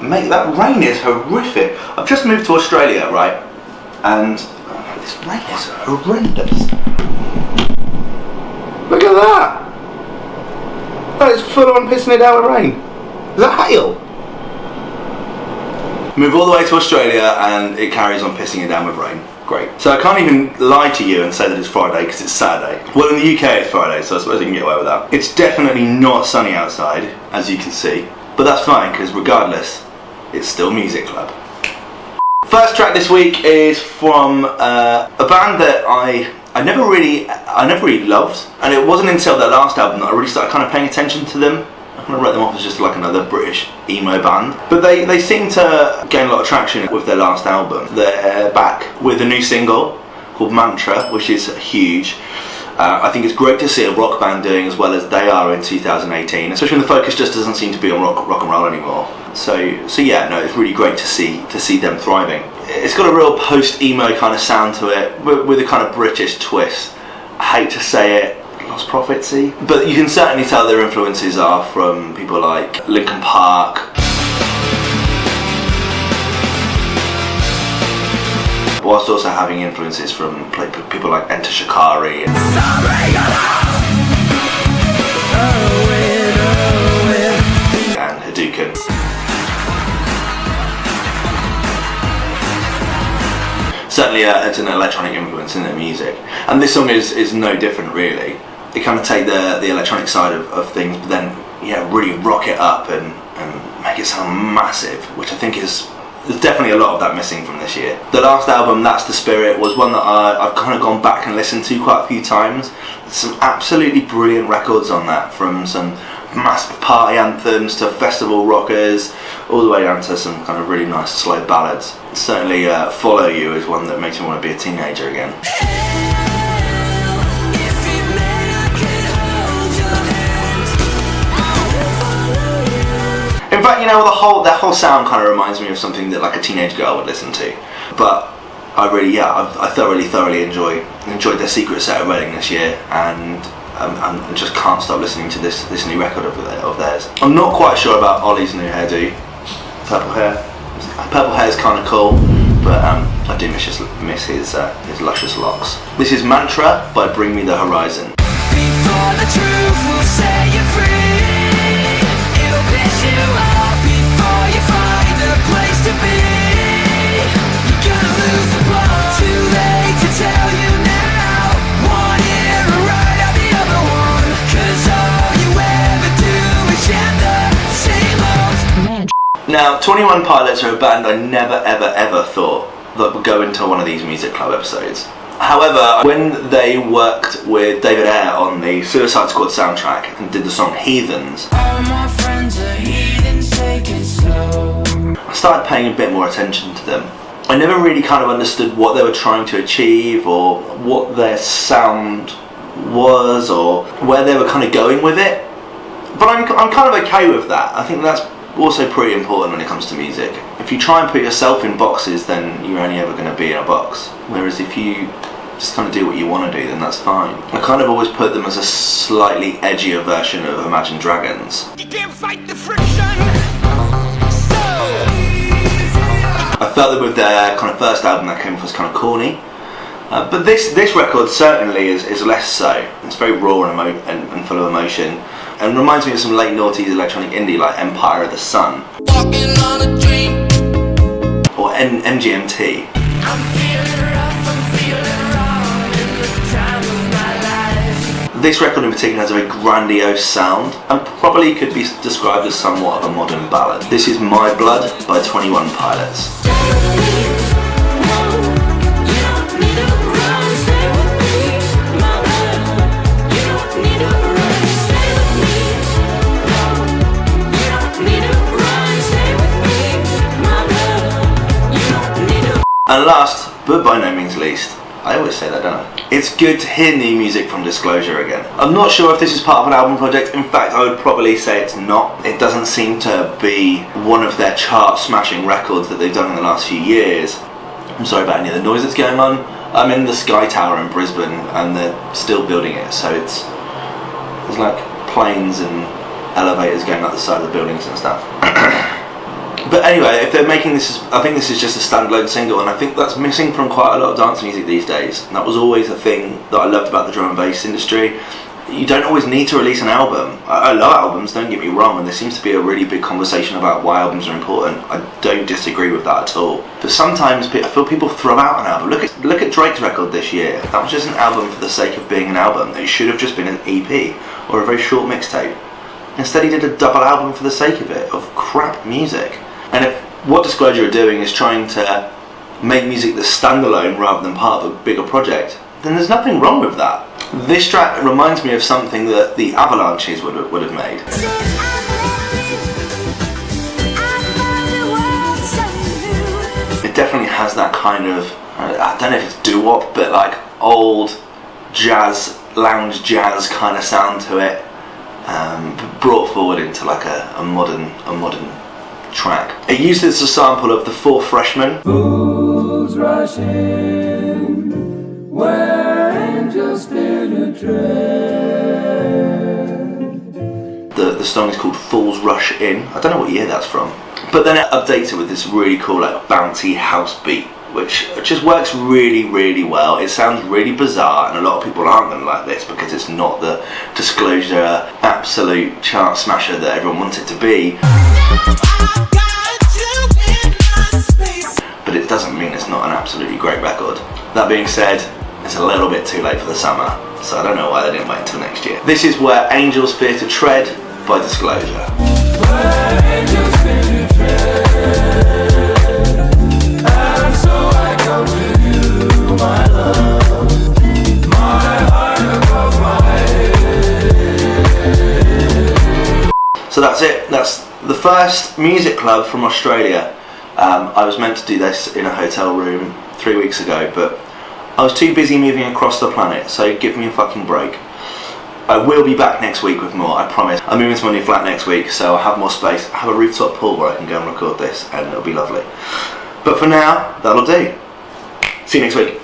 Mate, that rain is horrific. I've just moved to Australia, right? And this rain is horrendous. Look at that! That is full on pissing it down with rain. Is that hail? Move all the way to Australia and it carries on pissing it down with rain. Great. So I can't even lie to you and say that it's Friday because it's Saturday. Well, in the UK it's Friday, so I suppose I can get away with that. It's definitely not sunny outside, as you can see. But that's fine, because regardless, it's still Music Club. First track this week is from a band that I never really loved, and it wasn't until their last album that I really started kind of paying attention to them. I kind of wrote them off as just like another British emo band, but they seem to gain a lot of traction with their last album. They're back with a new single called Mantra, which is huge. I think it's great to see a rock band doing as well as they are in 2018, especially when the focus just doesn't seem to be on rock and roll anymore. So yeah, no, it's really great to see them thriving. It's got a real post-emo kind of sound to it, with a kind of British twist. I hate to say it, Lost Prophetsy, but you can certainly tell their influences are from people like Linkin Park, whilst also having influences from people like Enter Shikari and Hadouken. Certainly it's an electronic influence in their music, and this song is no different really. They kind of take the electronic side of things, but then really rock it up and make it sound massive, which I think there's definitely a lot of that missing from this year. The last album, That's the Spirit, was one that I've kind of gone back and listened to quite a few times. There's some absolutely brilliant records on that, from some massive party anthems to festival rockers, all the way down to some kind of really nice slow ballads. Certainly Follow You is one that makes me want to be a teenager again. In fact, that whole sound kind of reminds me of something that like a teenage girl would listen to. But I thoroughly enjoyed their Secret Set of Reading this year, and I just can't stop listening to this new record of theirs. I'm not quite sure about Ollie's new hairdo. Purple hair. Purple hair is kind of cool, but I do miss his luscious locks. This is Mantra by Bring Me the Horizon. Before the truth will set you free, it'll piss you off before you find a place to be. You're gonna lose the plot, too late to tell you now. One ear right out the other one, 'cause all you ever do is share the same old. Now, 21 Pilots are a band I never ever thought that would go into one of these Music Club episodes. However, when they worked with David Ayer on the Suicide Squad soundtrack and did the song Heathens, all my friends are heathens, take it slow. I started paying a bit more attention to them. I never really kind of understood what they were trying to achieve, or what their sound was, or where they were kind of going with it. But I'm kind of okay with that. I think that's also pretty important when it comes to music. If you try and put yourself in boxes, then you're only ever going to be in a box. Whereas if you just kind of do what you want to do, then that's fine. I kind of always put them as a slightly edgier version of Imagine Dragons. You can't fight the friction. I felt that with their kind of first album that came off as kind of corny. But this record certainly is less so. It's very raw and full of emotion, and reminds me of some late noughties electronic indie like Empire of the Sun Walking on a Dream or MGMT. I'm feeling rough, I'm feeling wrong in the time of my life. This record in particular has a very grandiose sound and probably could be described as somewhat of a modern ballad. This is My Blood by 21 Pilots. And last, but by no means least, I always say that, don't I? It's good to hear new music from Disclosure again. I'm not sure if this is part of an album project. In fact, I would probably say it's not. It doesn't seem to be one of their chart-smashing records that they've done in the last few years. I'm sorry about any of the noise that's going on. I'm in the Sky Tower in Brisbane and they're still building it, so there's like planes and elevators going up the side of the buildings and stuff. But anyway, if they're making this, I think this is just a standalone single, and I think that's missing from quite a lot of dance music these days. And that was always a thing that I loved about the drum and bass industry. You don't always need to release an album. I love albums, don't get me wrong, and there seems to be a really big conversation about why albums are important. I don't disagree with that at all. But sometimes I feel people throw out an album. Look at Drake's record this year. That was just an album for the sake of being an album. It should have just been an EP or a very short mixtape. Instead, he did a double album for the sake of it, of crap music. And if what Disclosure are doing is trying to make music that's standalone rather than part of a bigger project, then there's nothing wrong with that. This track reminds me of something that the Avalanches would have made. It definitely has that kind of, I don't know if it's doo-wop, but like old jazz, lounge jazz kind of sound to it, brought forward into like a modern track. It uses a sample of The Four Freshmen. Fools rush in, where angels fear to tread. The song is called Fools Rush In. I don't know what year that's from. But then it updates it with this really cool like bouncy house beat, which just works really, really well. It sounds really bizarre, and a lot of people aren't going to like this because it's not the Disclosure absolute chart smasher that everyone wants it to be. But it doesn't mean it's not an absolutely great record. That being said, it's a little bit too late for the summer, so I don't know why they didn't wait until next year. This is Where Angels Fear to Tread by Disclosure. Where angels fear to tread, and so I come to you, my love, my heart above my head. So that's it. That's the first music club from Australia. I was meant to do this in a hotel room 3 weeks ago, but I was too busy moving across the planet, so give me a fucking break. I will be back next week with more, I promise. I'm moving to my new flat next week, so I'll have more space. I have a rooftop pool where I can go and record this, and it'll be lovely. But for now, that'll do. See you next week.